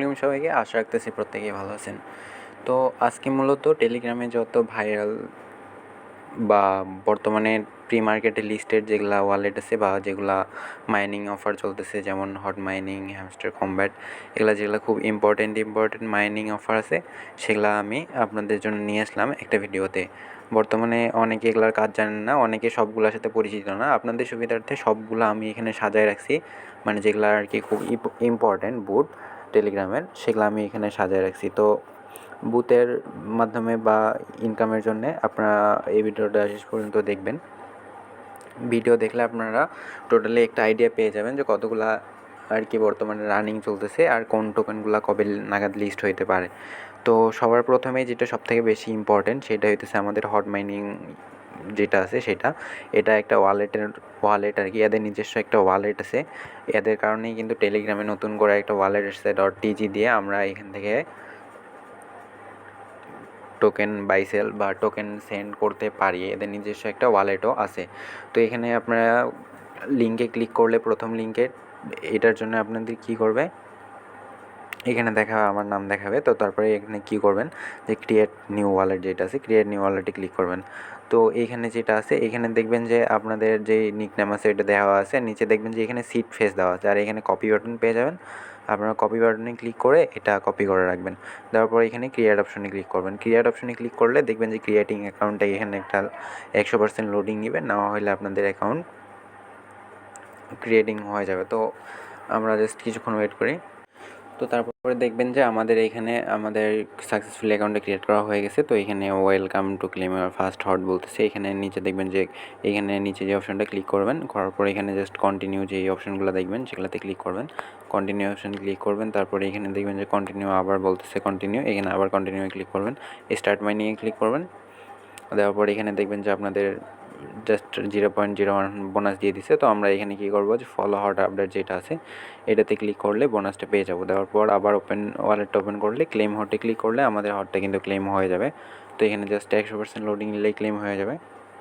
আলাইকুম সবাইকে। আশা রাখতেছি প্রত্যেকেই ভালো আছেন। তো আজকে মূলত টেলিগ্রামে যত ভাইরাল বা বর্তমানে প্রি মার্কেটে লিস্টেড যেগুলা ওয়ালেট আছে বা যেগুলা মাইনিং অফার চলতেছে, যেমন হট মাইনিং, হ্যামস্টার কমব্যাট, এগুলা যেগুলো খুব ইম্পর্টেন্ট মাইনিং অফার আছে, সেগুলা আমি আপনাদের জন্য নিয়ে আসলাম একটা ভিডিওতে। বর্তমানে অনেকে এগুলার কাজ জানেন না, অনেকে সবগুলোর সাথে পরিচিত না। আপনাদের সুবিধার্থে সবগুলো আমি এখানে সাজায় রাখছি, মানে যেগুলো আর কি খুব ইম্পর্টেন্ট বুট টেলিগ্রামের, সেগুলো আমি এখানে সাজায় রাখছি। তো বুথের মাধ্যমে বা ইনকামের জন্যে আপনারা এই ভিডিওটা শেষ পর্যন্ত দেখবেন। ভিডিও দেখলে আপনারা টোটালি একটা আইডিয়া পেয়ে যাবেন যে কতগুলা আর কি বর্তমানে রানিং চলতেছে আর কোন টোকেনগুলো কবে নাগাদ লিস্ট হইতে পারে। তো সবার প্রথমে যেটা সবথেকে বেশি ইম্পর্টেন্ট সেটা হইতেছে আমাদের হট মাইনিং যেটা আছে সেটা। এটা একটা ওয়ালেট আর কি, এদের নিজস্ব একটা ওয়ালেট আছে। এদের কারণেই কিন্তু টেলিগ্রামে নতুন করে একটা ওয়ালেট এসেছে .tg দিয়ে আমরা এখান থেকে টোকেন বাই সেল বা টোকেন সেন্ড করতে পারি। এদের নিজস্ব একটা ওয়ালেটও আছে। তো এখানে আপনারা লিঙ্কে ক্লিক করলে, প্রথম লিঙ্কে, এটার জন্য আপনাদের কী করবে, এখানে দেখাবে আমার নাম দেখাবে। তো তারপরে এখানে কী করবেন যে ক্রিয়েট নিউ ওয়ালেট যেটা আছে, ক্রিয়েট নিউ ওয়ালেটে ক্লিক করবেন। তো এইখানে যেটা আছে, এখানে দেখবেন যে আপনাদের যে নিকনেম আছে এটা দেওয়া আছে, নিচে দেখবেন যে এখানে সিট ফেস দেওয়া আছে, আর এখানে কপি বাটন পেয়ে যাবেন। আপনারা কপি বাটনে ক্লিক করে এটা কপি করে রাখবেন। দেওয়ার পর এখানে ক্রিয়েট অপশনে ক্লিক করবেন। ক্রিয়েট অপশনে ক্লিক করলে দেখবেন যে ক্রিয়েটিং অ্যাকাউন্টটা এখানে একটা 100% লোডিং নেবে, নেওয়া হলে আপনাদের অ্যাকাউন্ট ক্রিয়েটিং হয়ে যাবে। তো আমরা জাস্ট কিছুক্ষণ ওয়েট করি। তো তারপরে দেখবেন যে আমাদের সাকসেসফুলি অ্যাকাউন্টটা ক্রিয়েট করা হয়ে গেছে। তো এখানে welcome to claim your first hot বলতেছে। এখানে নিচে দেখবেন যে এখানে নিচে যে অপশনটা ক্লিক করবেন, করার পর এখানে জাস্ট কন্টিনিউ যে অপশনগুলো দেখবেন সেগুলোতে ক্লিক করবেন। কন্টিনিউ অপশন ক্লিক করবেন, তারপরে এখানে দেখবেন যে কন্টিনিউ আবার বলতেছে কন্টিনিউ, এখানে আবার কন্টিনিউ ক্লিক করবেন। স্টার্ট মাইনিংয়ে ক্লিক করবেন। দেওয়ার পর এখানে দেখবেন যে আপনাদের জাস্ট 0.01 বোনাস দিয়ে দিছে। তো আমরা এখানে কী করবো যে ফলো হট আপডেট যেটা আছে এটাতে ক্লিক করলে বোনাসটা পেয়ে যাবো। দেওয়ার পর আবার ওয়ালেটটা ওপেন করলে ক্লেম হটে ক্লিক করলে আমাদের হটটা কিন্তু ক্লেম হয়ে যাবে। তো এখানে জাস্ট 100% লোডিং নিলেই ক্লেম হয়ে যাবে।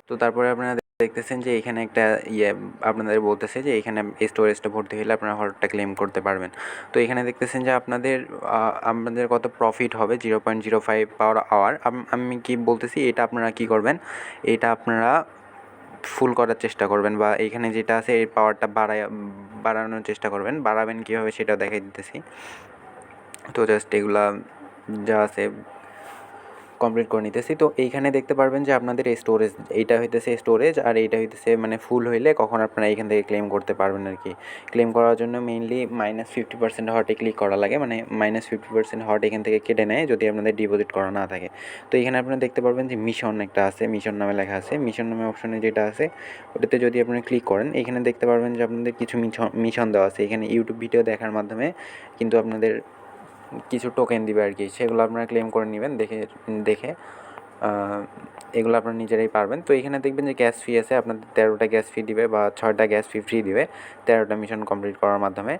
তো তারপরে আপনারা দেখতেছেন যে এখানে একটা আপনাদের বলতেছে যে এখানে স্টোরেজটা ভর্তি হলে আপনারা হটটা ক্লেম করতে পারবেন। তো এখানে দেখতেছেন যে আপনাদের কত প্রফিট হবে, 0.05 পার আওয়ার। আমি কি বলতেছি, এটা আপনারা কি করবেন, এটা আপনারা ফুল করার চেষ্টা করবেন, বা এখানে যেটা আছে এই পাওয়ারটা বাড়ানোর চেষ্টা করবেন। বাড়াবেন কীভাবে সেটাও দেখাই দিতেছি। তো জাস্ট এগুলা যা আছে কমপ্লিট করে নিতেছি। তো এইখানে দেখতে পারবেন যে আপনাদের স্টোরেজ, এইটা হইতেছে স্টোরেজ, আর এইটা হইতেছে মানে ফুল হইলে কখন আপনারা এইখান থেকে ক্লেম করতে পারবেন আর কি। ক্লেম করার জন্য মেইনলি -50% হটে ক্লিক করা লাগে, মানে -50% হট এখান থেকে কেটে নেয় যদি আপনাদের ডিপোজিট করা না থাকে। তো এখানে আপনারা দেখতে পারবেন যে মিশন একটা আছে, মিশন নামে লেখা আছে। মিশন নামে অপশনে যেটা আছে ওটাতে যদি আপনারা ক্লিক করেন, এখানে দেখতে পারবেন যে আপনাদের কিছু মিশন দেওয়া আছে। এখানে ইউটিউব ভিডিও দেখার মাধ্যমে কিন্তু আপনাদের কিছু টোকেন দিবে আর কি, সেগুলো আপনারা ক্লেম করে নেবেন দেখে এগুলো আপনারা নিজেরাই পারবেন। তো এখানে দেখবেন যে গ্যাস ফি আছে, আপনাদের 13টা গ্যাস ফি দিবে বা 6টা গ্যাস ফি ফ্রি দিবে 13টা মিশন কমপ্লিট করার মাধ্যমে।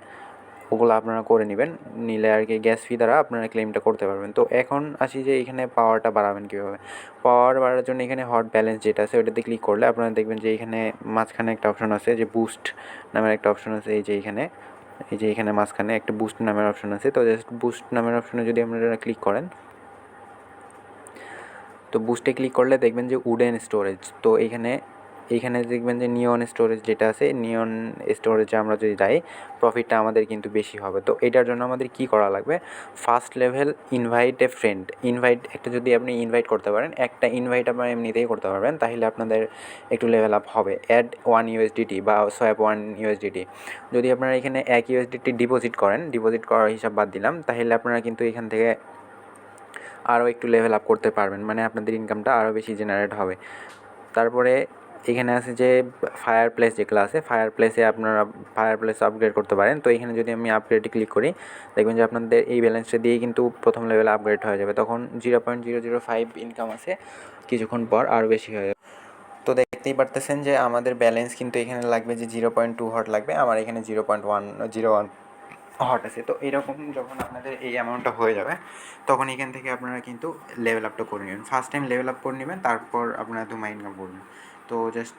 ওগুলো আপনারা করে নেবেন, নিলে আর কি গ্যাস ফি দ্বারা আপনারা ক্লেমটা করতে পারবেন। তো এখন আসি যে এখানে পাওয়ারটা বাড়াবেন কীভাবে। পাওয়ার বাড়ার জন্য এখানে হট ব্যালেন্স যেটা আছে ওটাতে ক্লিক করলে আপনারা দেখবেন যে এখানে মাঝখানে একটা অপশন আছে যে বুস্ট নামের একটা অপশন আছে। এই যে এখানে মাঝখানে একটা বুস্ট নামের অপশন আছে। তো জাস্ট বুস্ট নামের অপশনে যদি আপনারা ক্লিক করেন, তো বুস্টে ক্লিক করলে দেখবেন যে উডেন স্টোরেজ। তো এইখানে দেখবেন যে নিয়ন স্টোরেজ যেটা আছে, নিয়ন স্টোরেজে আমরা যদি যাই প্রফিটটা আমাদের কিন্তু বেশি হবে। তো এটার জন্য আমাদের কি করা লাগবে, first level invite a friend, একটা যদি আপনি ইনভাইট করতে পারেন, একটা ইনভাইট আপনারা এমনিতেই করতে পারবেন, তাহলে আপনাদের একটু লেভেল আপ হবে। অ্যাড 1 USDT বা সোয়াপ 1 USDT। যদি আপনারা এখানে 1 USDT ডিপোজিট করার হিসাব বাদ দিলাম, তাহলে আপনারা কিন্তু এখান থেকে আরও একটু লেভেল আপ করতে পারবেন, মানে আপনাদের ইনকামটা আরও বেশি জেনারেট হবে। তারপরে এখানে আছে যে ফায়ার প্লেস যেগুলো আছে, ফায়ার প্লেসে আপনারা আপগ্রেড করতে পারেন। তো এখানে যদি আমি আপগ্রেডে ক্লিক করি, দেখবেন যে আপনাদের এই ব্যালেন্সটা দিয়ে কিন্তু প্রথম লেভেলে আপগ্রেড হয়ে যাবে। তখন 0.005 ইনকাম আছে, কিছুক্ষণ পর আরও বেশি হয়ে যাবে। তো দেখতেই পারতেছেন যে আমাদের ব্যালেন্স কিন্তু এখানে লাগবে যে 0.2 হট লাগবে, আমার এখানে 0.101 হট আছে। তো এরকম যখন আপনাদের এই অ্যামাউন্টটা হয়ে যাবে, তখন এখান থেকে আপনারা কিন্তু লেভেল আপটা করে নেবেন। ফার্স্ট টাইম লেভেল আপ করে নেবেন, তারপর আপনারা 2 ইনকাম করবেন। তো জাস্ট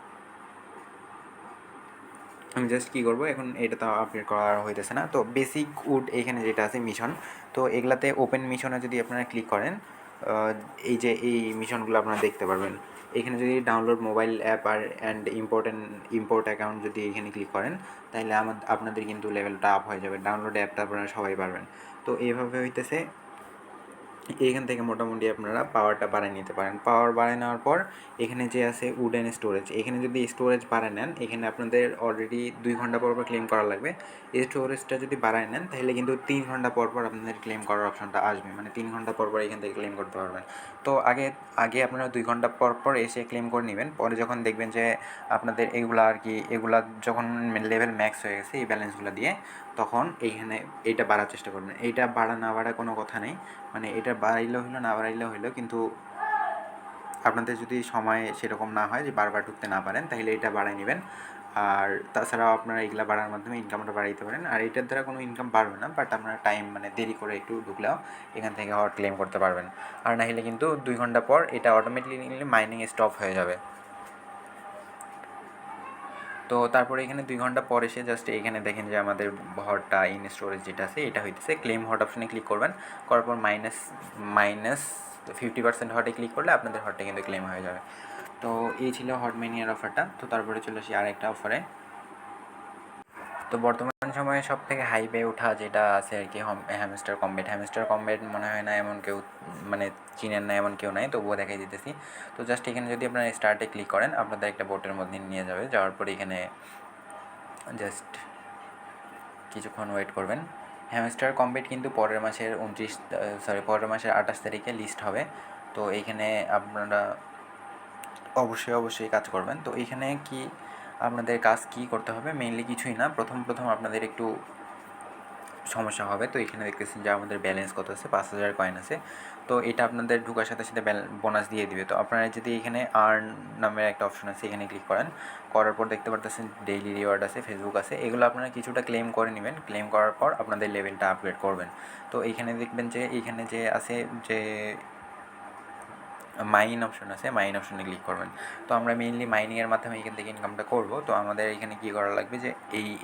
আমি জাস্ট কী করবো এখন, এটা তো আপডেট করা হইতেছে না। তো বেসিক উড এখানে যেটা আছে মিশন, তো এগুলাতে ওপেন মিশনে যদি আপনারা ক্লিক করেন, এই যে এই মিশনগুলো আপনারা দেখতে পারবেন। এখানে যদি ডাউনলোড মোবাইল অ্যাপ আর ইম্পোর্ট অ্যাকাউন্ট যদি এখানে ক্লিক করেন, তাহলে আপনাদের কিন্তু লেভেলটা আপ হয়ে যাবে। ডাউনলোড অ্যাপটা আপনারা সবাই পারবেন। তো এইভাবে হইতেছে এখান থেকে মোটামুটি আপনারা পাওয়ারটা বাড়ায় নিতে পারেন। পাওয়ার বাড়ায় নেওয়ার পর এখানে যে আছে উডেন স্টোরেজ, এখানে যদি স্টোরেজ বাড়ায় নেন, এখানে আপনাদের অলরেডি 2 ঘন্টা পর ক্লেম করা লাগবে। এই স্টোরেজটা যদি বাড়ায় নেন তাহলে কিন্তু 3 ঘন্টা পর আপনাদের ক্লেম করার অপশনটা আসবে, মানে 3 ঘন্টা পর এখান থেকে ক্লেম করতে পারবেন। তো আগে আপনারা 2 ঘন্টা পর এসে ক্লেম করে নেবেন। পরে যখন দেখবেন যে আপনাদের এগুলা যখন লেভেল ম্যাক্স হয়ে গেছে এই ব্যালেন্সগুলো দিয়ে, তখন এইখানে এইটা বাড়ার চেষ্টা করবেন। এইটা বাড়া না বাড়া কোনো কথা নেই, মানে এটা বাড়াইলেও হইলো না বাড়াইলেও হইলো, কিন্তু আপনাদের যদি সময় সেরকম না হয় যে বারবার ঢুকতে না পারেন, তাহলে এটা বাড়াই নেবেন। আর তাছাড়াও আপনারা এগুলা বাড়ার মাধ্যমে ইনকামটা বাড়াইতে পারেন। আর এটার দ্বারা কোনো ইনকাম বাড়বে না, বাট আপনারা টাইম মানে দেরি করে একটু ঢুকলেও এখান থেকে হট ক্লেম করতে পারবেন। আর না হলে কিন্তু 2 ঘন্টা পর এটা অটোমেটিকলি মাইনিং স্টপ হয়ে যাবে। তো তারপরে এখানে 2 ঘন্টা পর এসে জাস্ট এখানে দেখেন যে আমাদের হটটা ইন স্টোরেজ যেটা আছে এটা হইতেছে। ক্লেম হট অপশনে ক্লিক করবেন, করার পর মাইনাস 50% হটে ক্লিক করলে আপনাদের হটটা কিন্তু ক্লেম হয়ে যাবে। তো এই ছিল হট ম্যানিয়ার অফারটা। তো তারপরে চলে আসি আরেকটা অফারে। তো বর্তমান সময়ে সব থেকে হাইপে ওঠা যেটা আছে আর কি, হ্যামস্টার কম্বেট মনে হয় না এমন কেউ মানে চিনেন না এমন কেউ নাই, তবুও দেখাই দিতেছি। তো জাস্ট এখানে যদি আপনারা স্টার্টে ক্লিক করেন, আপনাদের একটা বোটের মধ্যে নিয়ে যাবে। যাওয়ার পর এখানে জাস্ট কিছুক্ষণ ওয়েট করবেন। হ্যামস্টার কম্বেট কিন্তু পরের মাসের 28 তারিখে লিস্ট হবে। তো এইখানে আপনারা অবশ্যই কাজ করবেন। তো এইখানে কি আপনাদের কাজ কি করতে হবে, মেইনলি কিছুই না। প্রথম আপনাদের একটু সমস্যা হবে। তো এখানে দেখতেছেন যে আমাদের ব্যালেন্স কত আছে, 5000 কয়েন আছে। তো এটা আপনাদের ঢোকার সাথে সাথে বোনাস দিয়ে দিবে। তো আপনারা যদি এখানে আর্ন নামের একটা অপশন আছে, এখানে ক্লিক করার পর দেখতে পারতেছেন ডেইলি রিওয়ার্ড আছে, ফেসবুক আছে, এগুলো আপনারা কিছুটা ক্লেম করে নেবেন। ক্লেম করার পর আপনাদের লেভেলটা আপগ্রেড করবেন। তো এইখানে দেখবেন যে এইখানে যে আছে যে মাইন অপশন আছে, মাইন অপশনে ক্লিক করবেন। তো আমরা মেইনলি মাইনিংয়ের মাধ্যমে এখান থেকে ইনকামটা করব। তো আমাদের এখানে কী করা লাগবে, যে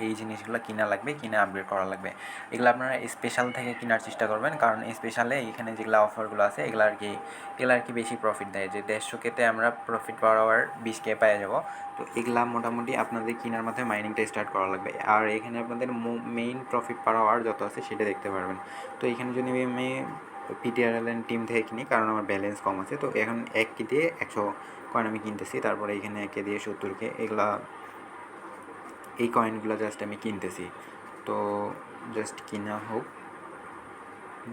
এই জিনিসগুলো কিনা লাগবে, কিনে আপগ্রেড করা লাগবে। এগুলো আপনারা স্পেশাল থেকে কেনার চেষ্টা করবেন, কারণ স্পেশালে এখানে যেগুলো অফারগুলো আছে এগুলো আর কি বেশি প্রফিট দেয়। যে 150Kতে আমরা প্রফিট পার আওয়ার 20K পেয়ে যাব। তো এগুলা মোটামুটি আপনাদের কেনার মাধ্যমে মাইনিংটা স্টার্ট করা লাগবে। আর এখানে আপনাদের মেইন প্রফিট পার আওয়ার যত আছে সেটা দেখতে পারবেন। তো এখানে যদি আমি PTRLN টিম থেকে কিনি, কারণ আমার ব্যালেন্স কম আছে। তো এখন 1K দিয়ে 100 কয়েন আমি কিনতেছি। তারপরে এখানে 1K দিয়ে 70K, এই কয়েনগুলো জাস্ট আমি কিনতেছি। তো জাস্ট কিনা হোক।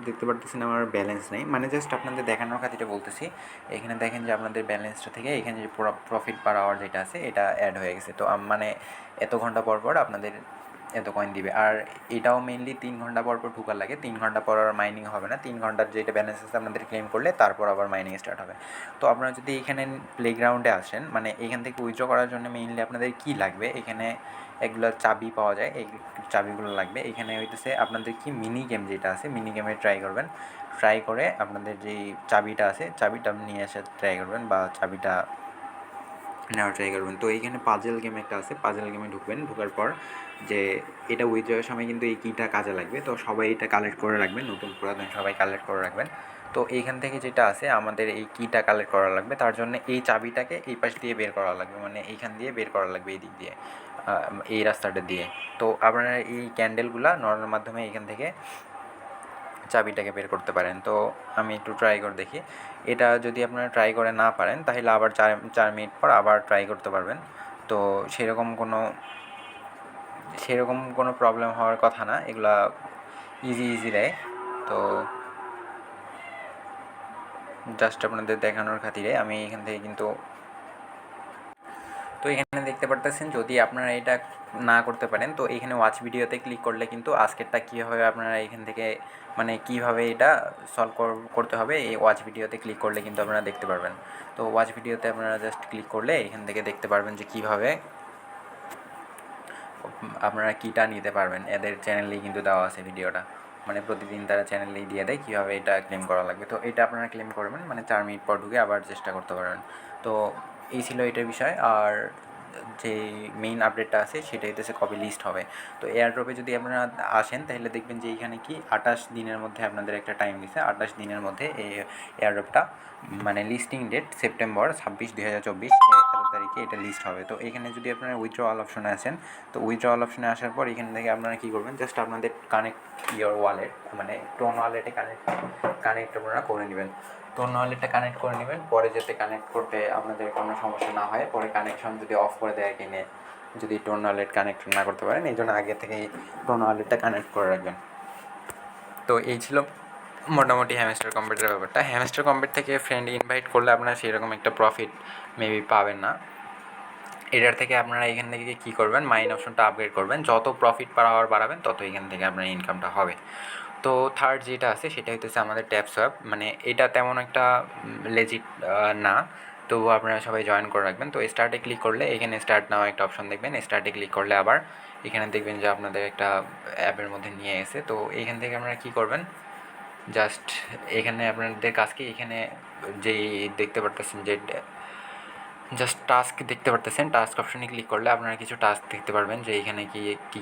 দেখতে পারতেছেন আমার ব্যালেন্স নেই, মানে জাস্ট আপনাদের দেখানোর খাতিরে বলতেছি। এখানে দেখেন যে আপনাদের ব্যালেন্সটা থেকে এখানে যে প্রফিট পার আওয়ার যেটা আছে এটা অ্যাড হয়ে গেছে। তো মানে এত ঘন্টা পর আপনাদের এত কয়েন দিবে। আর এটাও মেনলি 3 ঘন্টা পর ঢোকার লাগে। 3 ঘন্টা পর আর মাইনিং হবে না। 3 ঘন্টার যেটা ব্যালেন্স আছে আপনাদের ক্লেম করলে তারপর আবার মাইনিং স্টার্ট হবে। তো আপনারা যদি এখানে প্লেগ্রাউন্ডে আসেন, মানে এখান থেকে উইথড্র করার জন্য মেইনলি আপনাদের কী লাগবে, এখানে এগুলো চাবি পাওয়া যায়, এই চাবিগুলো লাগবে। এখানে হইতেছে আপনাদের কি মিনি গেম যেটা আছে, মিনি গেমে ট্রাই করবেন। ট্রাই করে আপনাদের যেই চাবিটা আছে চাবিটা নিয়ে আসে ট্রাই করবেন, বা চাবিটা নেওয়ার ট্রাই করবেন। তো এইখানে পাজেল গেম একটা আছে, পাজেল গেমে ঢুকবেন। ঢোকার পর যে এটা উইথড্রয়ের সময় কিন্তু এই কিটা কাজে লাগবে। তো সবাই এটা কালেক্ট করে রাখবেন, নতুন পুরাতন সবাই কালেক্ট করে রাখবেন। তো এইখান থেকে যেটা আছে আমাদের এই কিটা কালেক্ট করা লাগবে, তার জন্য এই চাবিটাকে এই পাশ দিয়ে বের করা লাগবে, মানে এইখান দিয়ে বের করা লাগবে, এই দিক দিয়ে, এই রাস্তাটা দিয়ে। তো আপনারা এই ক্যান্ডেলগুলা নড়ানোর মাধ্যমে এখান থেকে চাবিটাকে বের করতে পারেন। তো আমি একটু ট্রাই করে দেখি। এটা যদি আপনারা ট্রাই করে না পারেন তাহলে আবার 4 মিনিট পর আবার ট্রাই করতে পারবেন। তো সেরকম কোনো প্রবলেম হওয়ার কথা না, এগুলা ইজি দেয়। তো জাস্ট আপনাদের দেখানোর খাতিরে আমি এখান থেকে কিন্তু, তো এখানে দেখতে পারতেছেন যদি আপনারা এটা না করতে পারেন, তো এখানে ওয়াচ ভিডিওতে ক্লিক করলে কিন্তু আজকেরটা কীভাবে আপনারা এখান থেকে মানে কীভাবে এটা সলভ করতে হবে, এই ওয়াচ ভিডিওতে ক্লিক করলে কিন্তু আপনারা দেখতে পারবেন। তো ওয়াচ ভিডিওতে আপনারা জাস্ট ক্লিক করলে এখান থেকে দেখতে পারবেন যে কীভাবে আপনারা কীটা নিতে পারবেন। এদের চ্যানেলেই কিন্তু দেওয়া আছে ভিডিওটা, মানে প্রতিদিন তারা চ্যানেলেই দিয়ে দেয় কীভাবে এটা ক্লেম করা লাগবে। তো এটা আপনারা ক্লেম করবেন, মানে 4 মিনিট পর ঢুকে আবার চেষ্টা করতে পারবেন। তো এই ছিল এটার বিষয়। আর যে মেইন আপডেটটা আছে সেটা হইতেছে কবে লিস্ট হবে। তো এয়ারড্রপে যদি আপনারা আসেন তাহলে দেখবেন যে এইখানে কি 28 দিনের মধ্যে আপনাদের একটা টাইম দিছে, 28 দিনের মধ্যে এই এয়ারড্রপটা মানে লিস্টিং ডেট সেপ্টেম্বর 26, 2024 এত তারিখে এটা লিস্ট হবে। তো এখানে যদি আপনারা উইথড্রয়াল অপশনে আসেন, তো উইথড্রয়াল অপশনে আসার পর এখান থেকে আপনারা কী করবেন, জাস্ট আপনাদের কানেক্ট ইয়োর ওয়ালেট মানে টোন ওয়ালেটে কানেক্ট আপনারা করে নেবেন। টোন ওয়ালেটটা কানেক্ট করে নেবেন, পরে যাতে কানেক্ট করতে আপনাদের কোনো সমস্যা না হয়, পরে কানেকশন যদি অফ করে দেয় কিনে যদি টোন ওয়ালেট কানেক্ট না করতে পারেন, এই জন্য আগে থেকেই টোন ওয়ালেটটা কানেক্ট করে রাখবেন। তো এই ছিল মোটামুটি হ্যামস্টার কম্পিউটারের ব্যাপারটা। হ্যামস্টার কম্পিউটার থেকে ফ্রেন্ড ইনভাইট করলে আপনারা সেরকম একটা প্রফিট মেবি পাবেন না। এটার থেকে আপনারা এখান থেকে কী করবেন, মাইন অপশনটা আপগ্রেড করবেন, যত প্রফিট পার আওয়ার বাড়াবেন তত এখান থেকে আপনার ইনকামটা হবে। তো থার্ড যেটা আছে সেটা হইতেছে আমাদের ট্যাপসোয়াপ, মানে এটা তেমন একটা লেজিট না, তবুও আপনারা সবাই জয়েন করে রাখবেন। তো স্টার্টে ক্লিক করলে এখানে স্টার্ট নাও একটা অপশন দেখবেন, স্টার্টে ক্লিক করলে আবার এখানে দেখবেন যে আপনাদের একটা অ্যাপের মধ্যে নিয়ে এসে। তো এইখান থেকে আপনারা কী করবেন, জাস্ট এখানে আপনাদের কাজকে এখানে যেই দেখতে পারতেছেন যে জাস্ট টাস্ক দেখতে পারতেছেন, টাস্ক অপশনে ক্লিক করলে আপনারা কিছু টাস্ক দেখতে পারবেন যে এখানে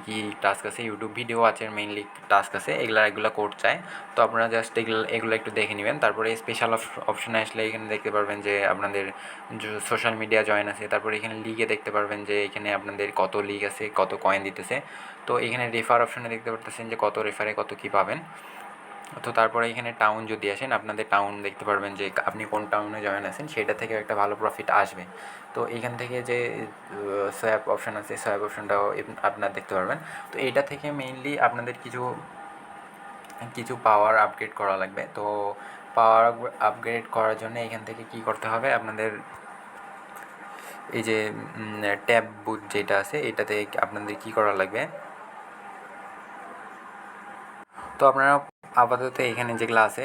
কী টাস্ক আছে, ইউটিউব ভিডিও আছে, মেইনলি টাস্ক আছে, এগুলো কোড চায়। তো আপনারা জাস্ট এগুলো একটু দেখে নেবেন। তারপরে স্পেশাল অপশনে আসলে এখানে দেখতে পারবেন যে আপনাদের সোশ্যাল মিডিয়া জয়েন আছে, তারপরে এখানে লিগে দেখতে পারবেন যে এখানে আপনাদের কত লিগ আছে, কত কয়েন দিতেছে। তো এখানে রেফার অপশনে দেখতে পারতেছেন যে কত রেফারে কত কী পাবেন। তো তারপরে এখানে টাউন যদি আসেন, আপনাদের টাউন দেখতে পারবেন যে আপনি কোন টাউনে জয়েন আছেন, সেটা থেকে একটা ভালো প্রফিট আসবে। তো এখান থেকে যে সোয়াপ অপশান আছে, সোয়াপ অপশানটাও আপনারা দেখতে পারবেন। তো এইটা থেকে মেইনলি আপনাদের কিছু পাওয়ার আপগ্রেড করা লাগবে। তো পাওয়ার আপগ্রেড করার জন্য এখান থেকে কি করতে হবে, আপনাদের এই যে ট্যাব বুথ যেটা আছে এটাতে আপনাদের কি করা লাগবে। তো আপনারা আপাতত এখানে যেগুলো আছে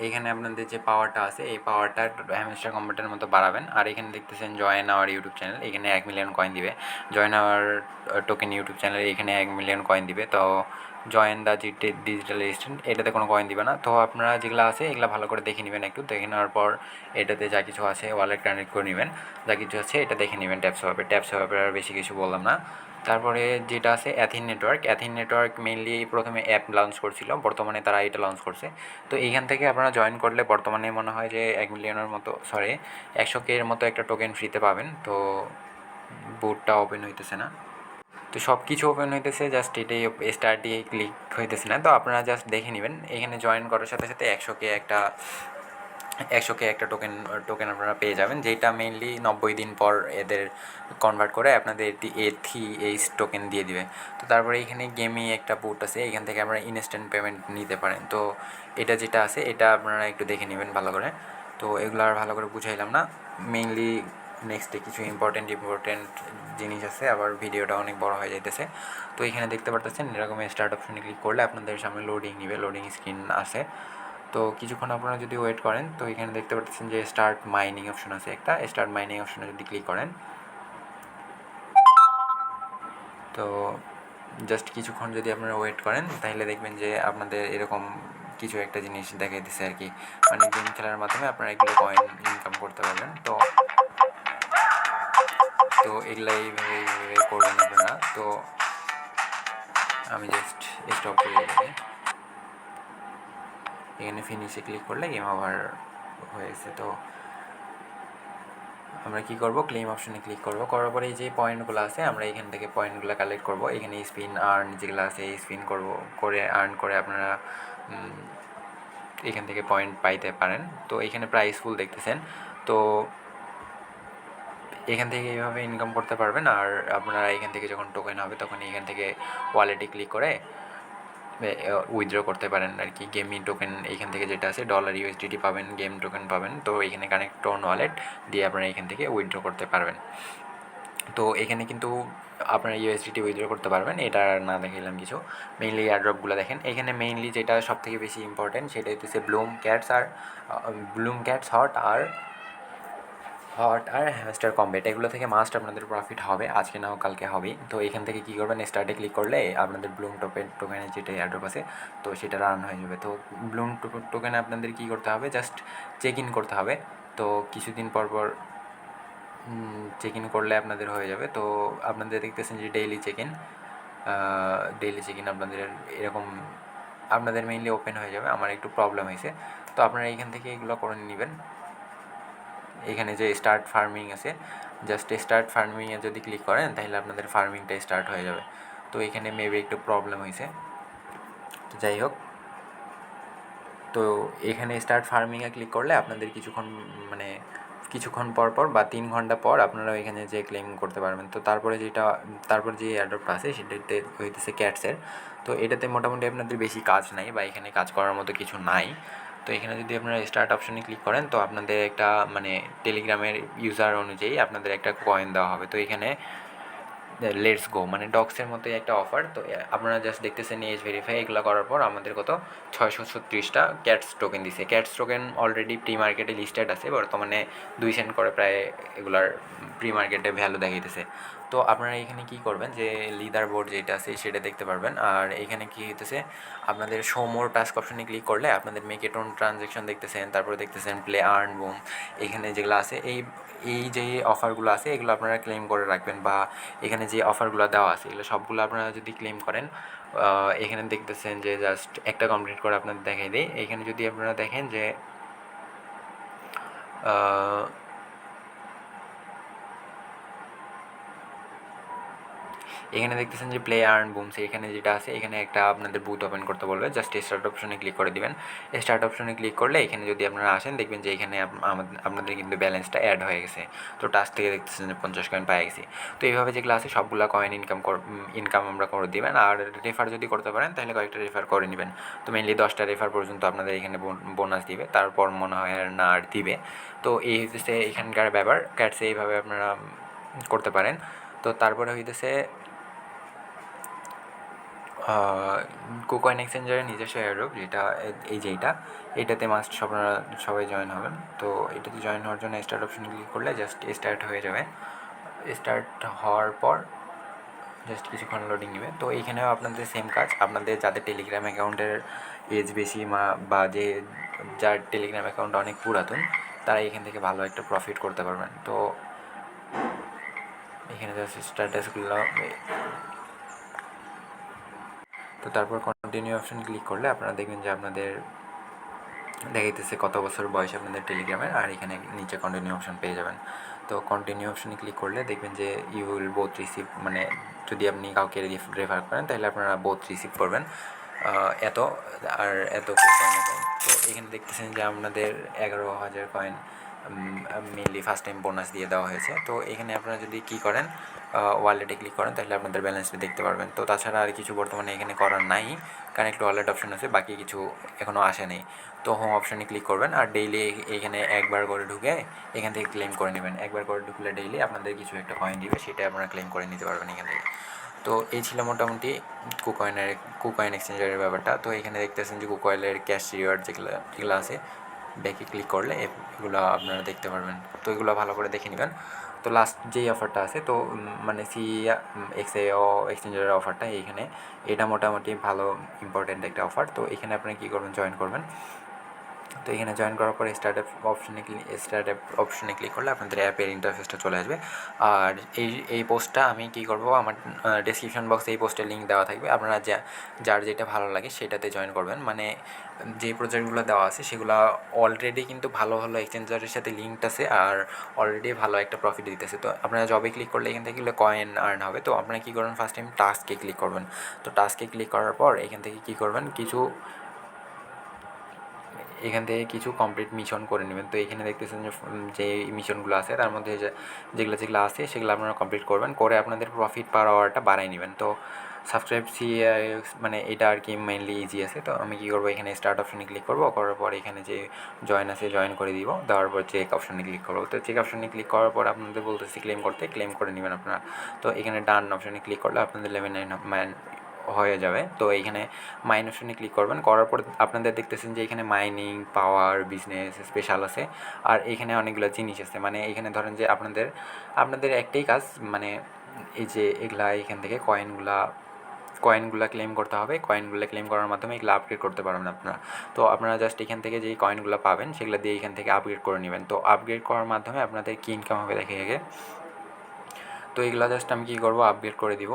এখানে আপনাদের যে পাওয়ারটা আছে এই পাওয়ারটা হ্যামস্টার কম্পিউটারের মতো বাড়াবেন। আর এখানে দেখতেছেন জয়েন আওয়ার ইউটিউব চ্যানেল, এখানে 1 মিলিয়ন কয়েন দিবে। Join our token YouTube channel, এখানে 1 মিলিয়ন কয়েন দিবে। তো জয়েন দ্য ডিজিটাল অ্যাসিস্ট্যান্ট এটাতে কোনো কয়েন দিবে না। তো আপনারা যেগুলো আছে এগুলো ভালো করে দেখে নেবেন, একটু দেখে নেওয়ার পর এটাতে যা কিছু আছে ওয়ালেট কানেক্ট করে নেবেন, যা কিছু আছে এটা দেখে নেবেন। ট্যাপসোয়াপের আর বেশি কিছু বললাম না। তারপরে যেটা আছে অ্যাথিন নেটওয়ার্ক মেইনলি প্রথমে অ্যাপ লঞ্চ করছিল, বর্তমানে তারা এটা লঞ্চ করছে। তো এইখান থেকে আপনারা জয়েন করলে বর্তমানে মনে হয় যে 1 মিলিয়নের মতো 100K এর মতো একটা টোকেন ফ্রিতে পাবেন। তো বুটটা ওপেন হইতেছে না, তো সব কিছু ওপেন হইতেছে, জাস্ট এটাই স্টার্টে ক্লিক হইতেছে না। তো আপনারা জাস্ট দেখে নেবেন, এখানে জয়েন করার সাথে সাথে 100K একটা টোকেন আপনারা পেয়ে যাবেন, যেটা মেইনলি 90 দিন পর এদের কনভার্ট করে আপনাদের এইচ টোকেন দিয়ে দিবে। তো তারপরে এখানে গেমই একটা বুট আছে, এখান থেকে আপনারা ইনস্ট্যান্ট পেমেন্ট নিতে পারেন। তো এটা যেটা আছে এটা আপনারা একটু দেখে নেবেন ভালো করে। তো এগুলো আর ভালো করে বুঝাইলাম না, মেইনলি নেক্সটে কিছু ইম্পর্টেন্ট জিনিস আছে, আবার ভিডিওটা অনেক বড় হয়ে যাইতেছে। তো এখানে দেখতে পারতেছেন এরকম স্টার্ট অপশনে ক্লিক করলে আপনাদের সামনে লোডিং স্ক্রিন আসে। তো কিছুক্ষণ আপনারা যদি ওয়েট করেন, তো এখানে দেখতে পাচ্ছেন যে স্টার্ট মাইনিং অপশন আছে একটা, স্টার্ট মাইনিং অপশনে যদি ক্লিক করেন, তো জাস্ট কিছুক্ষণ যদি আপনারা ওয়েট করেন তাহলে দেখবেন যে আপনাদের এরকম কিছু একটা জিনিস দেখাই দিচ্ছে আর কি, মানে গেম খেলার মাধ্যমে আপনারা এগুলো কয়েন ইনকাম করতে পারবেন। তো এগুলো এইভাবে করবেন আপনারা। তো আমি জাস্ট স্টপ করে দিই, এখানে ফিনিশে ক্লিক করলে গেম ওভার হয়েছে। তো আমরা কি করব, ক্লেম অপশনে ক্লিক করব, করার পরে এই যে পয়েন্টগুলো আছে আমরা এখান থেকে পয়েন্টগুলো কালেক্ট করব। এখানে স্পিন আর্ন যেগুলো আছে এই স্পিন করে আর্ন করে আপনারা এখান থেকে পয়েন্ট পাইতে পারেন। তো এখানে প্রাইস ফুল দেখতেছেন, তো এখান থেকে এইভাবে ইনকাম করতে পারবেন। আর আপনারা এখান থেকে যখন টোকেন হবে তখন এখান থেকে ওয়ালেটে ক্লিক করে উইথড্র করতে পারেন আর কি। গেমিং টোকেন এইখান থেকে যেটা আছে $USDT পাবেন, গেম টোকেন পাবেন। তো এখানে কানেক্ট টোন ওয়ালেট দিয়ে আপনারা এখান থেকে উইথড্র করতে পারবেন। তো এখানে কিন্তু আপনারা ইউএসডিটি উইথড্র করতে পারবেন, এটা না দেখাইলাম কিছু। মেইনলি এয়ারড্রপগুলো দেখেন, এখানে মেইনলি যেটা সবথেকে বেশি ইম্পর্টেন্ট সেটা হচ্ছে ব্লুম ক্যাটস হট আর হ্যামস্টার কম্বেট, এগুলো থেকে মাস্ট আপনাদের প্রফিট হবে, আজকে নাও কালকে হবেই। তো এখান থেকে কী করবেন, স্টার্টে ক্লিক করলে আপনাদের ব্লুম টোকেনের যেটা এয়ারড্রপ আছে তো সেটা রান হয়ে যাবে। তো ব্লুম টোকেনে আপনাদের কী করতে হবে, জাস্ট চেক ইন করতে হবে। তো কিছুদিন পর চেক ইন করলে আপনাদের হয়ে যাবে। তো আপনাদের দেখতেছেন যে ডেইলি চেক ইন আপনাদের এরকম আপনাদের মেইনলি ওপেন হয়ে যাবে। আমার একটু প্রবলেম হয়েছে, তো আপনারা এইখান থেকে এগুলো করে নেবেন। এখানে যে স্টার্ট ফার্মিং আছে, জাস্ট স্টার্ট ফার্মিংয়ে যদি ক্লিক করেন তাহলে আপনাদের ফার্মিংটা স্টার্ট হয়ে যাবে। তো এখানে মেবি একটু প্রবলেম হয়েছে, তো যাই হোক। তো এখানে স্টার্ট ফার্মিংয়ে ক্লিক করলে আপনাদের কিছুক্ষণ পর বা 3 ঘন্টা পর আপনারা এখানে যে ক্লেম করতে পারবেন। তো তারপর যে অ্যাডপ্টটা আছে সেটাতে হইতেছে ক্যাটসের। তো এটাতে মোটামুটি আপনাদের বেশি কাজ নাই বা এখানে কাজ করার মতো কিছু নাই। তো এখানে যদি আপনারা স্টার্ট অপশনে ক্লিক করেন তো আপনাদের একটা টেলিগ্রামের ইউজার অনুযায়ী আপনাদের একটা কয়েন দেওয়া হবে। তো এখানে লেটস গো ডগসের মতোই একটা অফার। তো আপনারা জাস্ট দেখতেছেন এজ ভেরিফাই এগুলো করার পর আমাদের কত 636টা ক্যাটস টোকেন দিছে। ক্যাটস টোকেন অলরেডি প্রি মার্কেটে লিস্টেড আছে, বর্তমানে 2 সেন্ট করে প্রায় এগুলার প্রি মার্কেটে ভ্যালু দেখাইতেছে। তো আপনারা এখানে কি করবেন যে লিডার বোর্ড যেটা আছে সেটা দেখতে পারবেন। আর এখানে কি হইতেছে আপনাদের শো মোর টাস্ক অপশনে ক্লিক করলে আপনাদের মেক এ টোন ট্রানজ্যাকশন দেখতেছেন, তারপরে দেখতেছেন প্লে আর্ন বুম। এখানে যেগুলো আছে এই যে অফারগুলো আছে এগুলো আপনারা ক্লেম করে রাখবেন, বা এখানে যে অফারগুলো দেওয়া আছে এগুলো সবগুলো আপনারা যদি ক্লেম করেন, এখানে দেখতেছেন যে জাস্ট একটা কমপ্লিট করে আপনাদের দেখাই দেয়। এখানে যদি আপনারা দেখেন যে এখানে দেখতেছেন যে প্লে আর্ন বুমস, এখানে যেটা আছে এখানে একটা আপনাদের বুথ ওপেন করতে বলবে। জাস্ট স্টার্ট অপশনে ক্লিক করে দিবেন। স্টার্ট অপশনে ক্লিক করলে এখানে যদি আপনারা আসেন দেখবেন যে এখানে আপনাদের কিন্তু ব্যালেন্সটা অ্যাড হয়ে গেছে। তো টাস্ক থেকে দেখতেছেন যে 50 কয়েন পাই গেছি। তো এইভাবে যেগুলো আছে সবগুলো কয়েন ইনকাম আমরা করে দিবেন। আর রেফার যদি করতে পারেন তাহলে কয়েকটা রেফার করে নেবেন। তো মেনলি 10টা রেফার পর্যন্ত আপনাদের এখানে বোনাস দিবে, তারপর মনে হয় না আর দিবে। তো এই হইতেছে এখানকার ব্যাপার। ক্যাটসে এইভাবে আপনারা করতে পারেন। তো তারপরে হইতেছে কুকয়েন এক্সচেঞ্জারের নিজস্ব এয়ারড্রপ, যেটা এইটাতে মাস্ট আপনারা সবাই জয়েন হবেন। তো এটাতে জয়েন হওয়ার জন্য স্টার্ট অপশনে ক্লিক করলে জাস্ট স্টার্ট হয়ে যাবে। স্টার্ট হওয়ার পর জাস্ট কিছুক্ষণ লোডিং নেবে। তো এইখানেও আপনাদের সেম কাজ, আপনাদের যাদের টেলিগ্রাম অ্যাকাউন্টের এজ বেশি বা যার টেলিগ্রাম অ্যাকাউন্ট অনেক পুরাতন তারা এখান থেকে ভালো একটা প্রফিট করতে পারবেন। তো এখানে জাস্ট স্ট্যাটাসগুলো, তো তারপর কন্টিনিউ অপশন ক্লিক করলে আপনারা দেখবেন যে আপনাদের দেখাইতেছে কত বছর বয়স আপনাদের টেলিগ্রামের, আর এখানে নিচে কন্টিনিউ অপশন পেয়ে যাবেন। তো কন্টিনিউ অপশনে ক্লিক করলে দেখবেন যে ইউ উইল বোথ রিসিভ, যদি আপনি কাউকে রেফার করেন তাহলে আপনারা বোথ রিসিভ করবেন এত আর এত কয়েন অ্যাকাউন্ট। তো এখানে দেখতেছেন যে আপনাদের 11,000 coin mainly first time bonus দিয়ে দেওয়া হয়েছে। তো এখানে আপনারা যদি কী করেন ওয়ালেটে ক্লিক করেন তাহলে আপনাদের ব্যালেন্সটা দেখতে পারবেন। তো তাছাড়া আর কিছু বর্তমানে এখানে করার নাই, কানেক্ট ওয়ালেট অপশন আছে, বাকি কিছু এখনও আসে নেই। তো হোম অপশানে ক্লিক করবেন আর ডেইলি এইখানে একবার করে ঢুকে এখান থেকে ক্লেম করে নেবেন। একবার করে ঢুকলে ডেইলি আপনাদের কিছু একটা কয়েন দিবে, সেটা আপনারা ক্লেম করে নিতে পারবেন এখান থেকে। তো এই ছিল মোটামুটি কুকয়েন এক্সচেঞ্জারের ব্যাপারটা। তো এখানে দেখতেছেন যে কুকয়েলের ক্যাশ রিওয়ার্ড যেগুলো আছে ব্যাকে ক্লিক করলে এগুলো আপনারা দেখতে পারবেন। তো এগুলো ভালো করে দেখে নেবেন। তো লাস্ট যেই অফারটা আছে, তো এক্সএও এক্সচেঞ্জারের অফারটা এইখানে, এটা মোটামুটি ভালো ইম্পর্ট্যান্ট একটা অফার। তো এখানে আপনি কী করবেন, জয়েন করবেন। তো এখানে জয়েন করার পর স্টার্ট অ্যাপ অপশনে ক্লিক করলে আপনাদের অ্যাপের ইন্টারফেসটা চলে আসবে। আর এই পোস্টটা আমি কী করব, আমার ডেসক্রিপশন বক্সে এই পোস্টের লিঙ্ক দেওয়া থাকবে। আপনারা যার যেটা ভালো লাগে সেটাতে জয়েন করবেন। যে প্রজেক্টগুলো দেওয়া আছে সেগুলো অলরেডি কিন্তু ভালো ভালো এক্সচেঞ্জারের সাথে লিঙ্কড আছে, আর অলরেডি ভালো একটা প্রফিট দিতেছে। তো আপনারা জবে ক্লিক করলে এখান থেকে কয়েন আর্ন হবে। তো আপনারা কী করবেন, ফার্স্ট টাইম টাস্কে ক্লিক করবেন। তো টাস্কে ক্লিক করার পর এখান থেকে কী করবেন, এখান থেকে কিছু কমপ্লিট মিশন করে নেবেন। তো এখানে দেখতেছেন যে মিশনগুলো আছে তার মধ্যে যেগুলো আছে সেগুলো আপনারা কমপ্লিট করবেন, করে আপনাদের প্রফিট পার আওয়ারটা বাড়াই নেবেন। তো সাবস্ক্রাইব এটা আর কি মেনলি ইজি আছে। তো আমি কী করবো, এখানে স্টার্ট অপশনে ক্লিক করবো, করার পর এখানে যে জয়েন আছে জয়েন করে দিব, দেওয়ার পর চেক অপশনে ক্লিক করবো। তো চেক অপশনে ক্লিক করার পর আপনাদের বলতেছি ক্লেম করে নেবেন আপনারা। তো এখানে ডান অপশনে ক্লিক করলে আপনাদের 11 হয়ে যাবে। তো এইখানে মাইন অপশনে ক্লিক করবেন, করার পর আপনাদের দেখতেছেন যে এখানে মাইনিং, পাওয়ার, বিজনেস, স্পেশাল আছে, আর এখানে অনেকগুলো জিনিস আছে। এখানে ধরেন যে আপনাদের একটাই কাজ, এই যে এগুলা এখান থেকে কয়েনগুলা কয়েনগুলো ক্লেম করতে হবে। কয়েনগুলো ক্লেম করার মাধ্যমে এগুলো আপগ্রেড করতে পারবেন আপনারা। তো আপনারা জাস্ট এখান থেকে যেই কয়েনগুলো পাবেন সেগুলো দিয়ে এখান থেকে আপগ্রেড করে নেবেন। তো আপগ্রেড করার মাধ্যমে আপনাদের কী ইনকাম হবে দেখে আগে। তো এগুলো জাস্ট আমি কী করবো, আপগ্রেড করে দিব।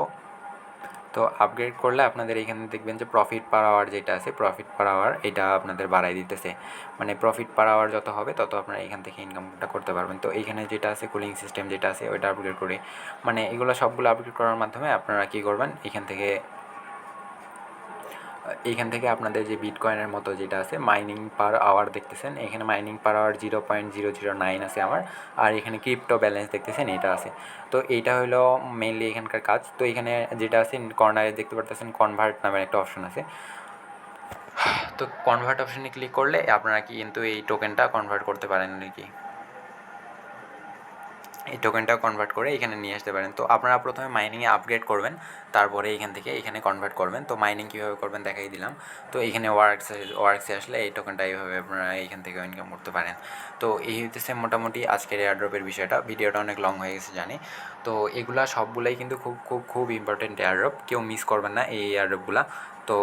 তো আপগ্রেড করলে আপনাদের এখানে দেখবেন যে প্রফিট পার আওয়ার যেটা আছে, প্রফিট পার আওয়ার এটা আপনাদের বাড়াই দিতেছে। মানে প্রফিট পার আওয়ার যত হবে তত আপনারা এখান থেকে ইনকামটা করতে পারবেন। তো এইখানে যেটা আছে কুলিং সিস্টেম যেটা আছে ওইটা আপগ্রেড করে, মানে এগুলো সবগুলো আপগ্রেড করার মাধ্যমে আপনারা কী করবেন, এইখান থেকে আপনাদের যে বিটকয়েনের মতো যেটা আছে মাইনিং পার আওয়ার দেখতেছেন, এখানে মাইনিং পার আওয়ার 0.009 আছে আমার, আর এখানে ক্রিপ্টো ব্যালেন্স দেখতেছেন এটা আছে। তো এইটা হলো মেইনলি এখানকার কাজ। তো এখানে যেটা আছে কর্নারে দেখতে পারতেছেন কনভার্ট নামের একটা অপশন আছে। তো কনভার্ট অপশনে ক্লিক করলে আপনারা কিন্তু এই টোকেনটা কনভার্ট করতে পারেন আর কি, এই টোকেনটাও কনভার্ট করে এখানে নিয়ে আসতে পারেন। তো আপনারা প্রথমে মাইনিংয়ে আপগ্রেড করবেন, তারপরে এখান থেকে এখানে কনভার্ট করবেন। তো মাইনিং কীভাবে করবেন দেখাই দিলাম। তো এখানে ওয়ার্কসে আসলে এই টোকেনটা এইভাবে আপনারা এইখান থেকে ইনকাম করতে পারেন। তো এই হইতেছে মোটামুটি আজকের এয়ারড্রপের বিষয়টা। ভিডিওটা অনেক লং হয়ে গেছে জানি। তো এগুলা সবগুলাই কিন্তু খুব খুব খুব ইম্পর্টেন্ট এয়ারড্রপ, কেউ মিস করবেন না এই এয়ারড্রপগুলা। তো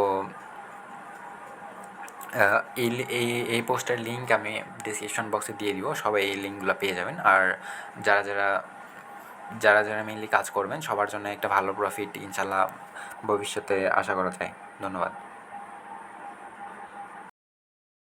এই পোস্টের লিঙ্ক আমি ডিসক্রিপশন বক্সে দিয়ে দিব, সবাই এই লিঙ্কগুলো পেয়ে যাবেন। আর যারা যারা যারা যারা মেইনলি কাজ করবেন সবার জন্য একটা ভালো প্রফিট ইনশাল্লাহ ভবিষ্যতে আশা করা যায়। ধন্যবাদ।